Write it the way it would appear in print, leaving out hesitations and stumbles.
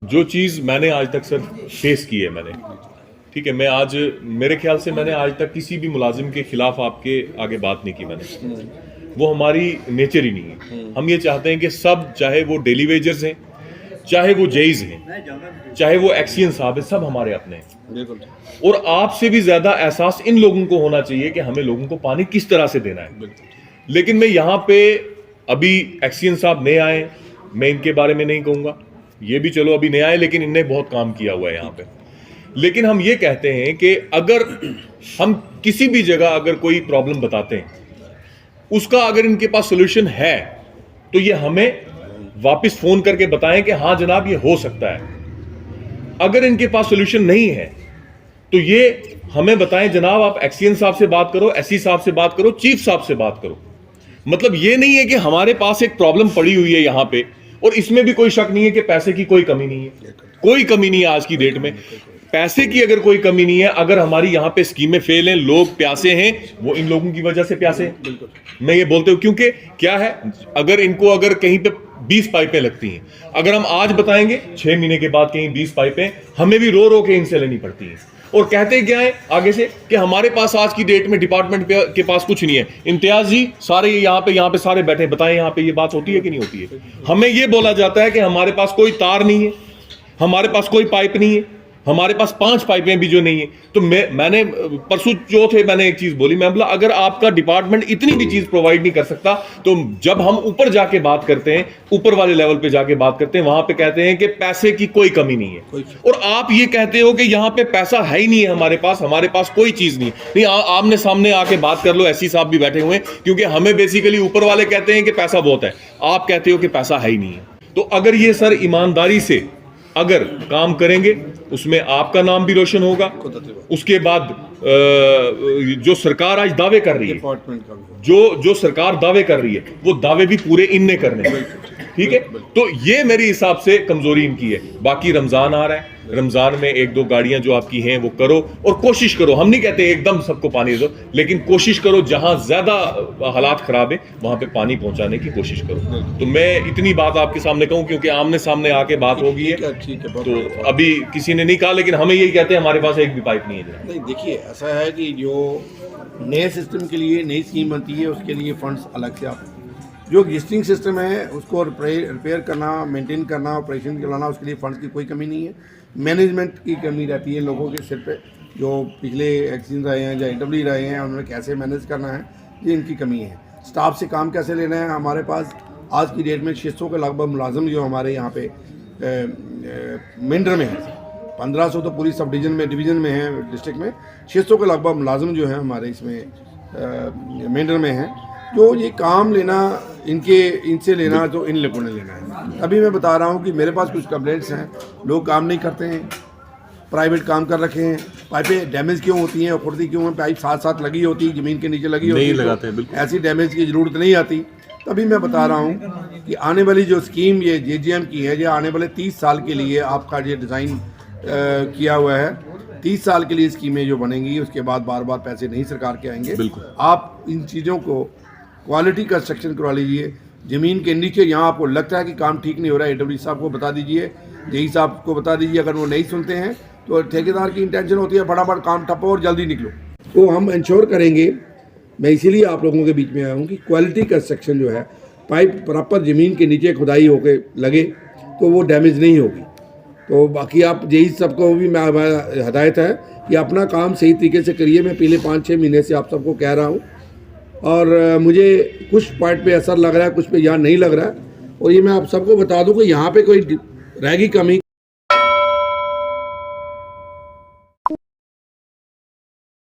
जो चीज़ मैंने आज तक सर फेस की है मैंने, ठीक है, मैं आज मेरे ख्याल से मैंने आज तक किसी भी मुलाजिम के खिलाफ आपके आगे बात नहीं की मैंने। वो हमारी नेचर ही नहीं है। हम ये चाहते हैं कि सब, चाहे वो डेली वेजर्स हैं, चाहे वो जेईज हैं, चाहे वो एक्सियन साहब है, सब हमारे अपने हैं। और आपसे भी ज्यादा एहसास इन लोगों को होना चाहिए कि हमें लोगों को पानी किस तरह से देना है। लेकिन मैं यहाँ पे अभी एक्सियन साहब नए आए, मैं इनके बारे में नहीं कहूँगा, ये भी चलो अभी नए आए, लेकिन इनने बहुत काम किया हुआ है यहाँ पे। लेकिन हम ये कहते हैं कि अगर हम किसी भी जगह अगर कोई प्रॉब्लम बताते हैं, उसका अगर इनके पास सोल्यूशन है तो ये हमें वापस फोन करके बताएं कि हाँ जनाब ये हो सकता है। अगर इनके पास सोल्यूशन नहीं है तो ये हमें बताएं, जनाब आप एक्सियन साहब से बात करो, एससी साहब से बात करो, चीफ साहब से बात करो। मतलब ये नहीं है कि हमारे पास एक प्रॉब्लम पड़ी हुई है यहाँ पे, और इसमें भी कोई शक नहीं है कि पैसे की कोई कमी नहीं है, कोई कमी नहीं है आज की डेट में। पैसे की अगर कोई कमी नहीं है, अगर हमारी यहाँ पे स्कीमें फेल हैं, लोग प्यासे हैं, वो इन लोगों की वजह से प्यासे हैं। मैं ये बोलते हूँ क्योंकि क्या है, अगर कहीं पे 20 पाइपें लगती हैं, अगर हम आज बताएंगे 6 महीने के बाद कहीं 20 पाइपें हमें भी रो रो के इनसे लेनी पड़ती हैं। और कहते क्या है आगे से कि हमारे पास आज की डेट में डिपार्टमेंट के पास कुछ नहीं है। इम्तियाज जी सारे यहाँ पे सारे बैठे, बताएं यहाँ पे ये बात होती है कि नहीं होती है? हमें ये बोला जाता है कि हमारे पास कोई तार नहीं है, हमारे पास कोई पाइप नहीं है, हमारे पास 5 पाइपें भी जो नहीं है। तो मैंने परसों जो थे मैंने एक चीज बोली, मैं बोला अगर आपका डिपार्टमेंट इतनी भी चीज प्रोवाइड नहीं कर सकता तो जब हम ऊपर जाके बात करते हैं, ऊपर वाले लेवल पे जाके बात करते हैं, वहां पे कहते हैं कि पैसे की कोई कमी नहीं है। और आप ये कहते हो कि यहाँ पे पैसा है ही नहीं है हमारे पास कोई चीज नहीं। आमने सामने आके बात कर लो, एससी साहब भी बैठे हुए हैं, क्योंकि हमें बेसिकली ऊपर वाले कहते हैं कि पैसा बहुत है, आप कहते हो कि पैसा है ही नहीं है। तो अगर ये सर ईमानदारी से अगर काम करेंगे, उसमें आपका नाम भी रोशन होगा। उसके बाद जो सरकार आज दावे कर रही है, जो सरकार दावे कर रही है, वो दावे भी पूरे इनने करने हैं, ठीक है। तो ये मेरे हिसाब से कमजोरी इनकी है। बाकी रमजान आ रहा है, रमजान में 1-2 गाड़ियां जो आपकी हैं वो करो, और कोशिश करो, हम नहीं कहते एकदम सबको पानी दो, लेकिन कोशिश करो जहां ज्यादा हालात खराब है वहां पे पानी पहुंचाने की कोशिश करो। तो मैं इतनी बात आपके सामने कहूं क्योंकि आमने सामने आके बात हो गई है। तो अभी किसी ने नहीं कहा, लेकिन हमें यही कहते हैं हमारे पास एक भी पाइप नहीं है। नहीं, देखिए ऐसा है कि जो नए सिस्टम के लिए नई स्कीम बनती है उसके लिए फंड्स अलग से आते हैं। जो एग्जिस्टिंग सिस्टम है उसको रिपेयर करना, मेंटेन करना, ऑपरेशन चलाना, उसके लिए फंड्स की कोई कमी नहीं है। मैनेजमेंट की कमी रहती है लोगों के सिर पे, जो पिछले एक्सीजन रहे हैं या AWE रहे हैं, उन्होंने कैसे मैनेज करना है, ये इनकी कमी है। स्टाफ से काम कैसे लेना है, हमारे पास आज की डेट में 600 के लगभग मुलाजिम जो हमारे यहाँ पे मेंढर में है। 1500 तो पूरी सब डिवीज़न में है, डिस्ट्रिक्ट में 600 के लगभग मुलाजिम जो है हमारे इसमें मेंढर में हैं। जो ये काम लेना इनसे लेना तो इन लोगों ने लेना है। अभी मैं बता रहा हूँ कि मेरे पास कुछ कंप्लेंट्स हैं, लोग काम नहीं करते हैं, प्राइवेट काम कर रखे हैं, पाइपें डैमेज क्यों होती हैं, उखड़ती क्यों हैं, पाइप साथ साथ लगी होती, ज़मीन के नीचे लगी होती, लगाते हैं, ऐसी डैमेज की ज़रूरत नहीं आती। तभी मैं बता रहा हूँ कि आने वाली जो स्कीम ये JGM की है, ये आने वाले 30 साल के लिए आपका ये डिज़ाइन किया हुआ है। 30 साल के लिए स्कीमें जो बनेंगी, उसके बाद बार बार पैसे नहीं सरकार के आएंगे। आप इन चीज़ों को क्वालिटी कंस्ट्रक्शन करवा लीजिए। ज़मीन के नीचे यहाँ आपको लगता है कि काम ठीक नहीं हो रहा है, AWE साहब को बता दीजिए, JE साहब को बता दीजिए। अगर वो नहीं सुनते हैं तो ठेकेदार की इंटेंशन होती है फटाफट काम ठप्पो और जल्दी निकलो। तो हम इंश्योर करेंगे, मैं इसीलिए आप लोगों के बीच में आया हूँ कि क्वालिटी कंस्ट्रक्शन जो है, पाइप प्रॉपर ज़मीन के नीचे खुदाई होकर लगे तो वो डैमेज नहीं होगी। तो बाकी आप JE सबको भी मैं हदायत है कि अपना काम सही तरीके से करिए। मैं पिछले 5-6 महीने से आप सबको कह रहा हूँ, और मुझे कुछ पॉइंट पे असर लग रहा है, कुछ पे यहाँ नहीं लग रहा है। और ये मैं आप सबको बता दूं कि यहाँ पे कोई रहेगी कमी।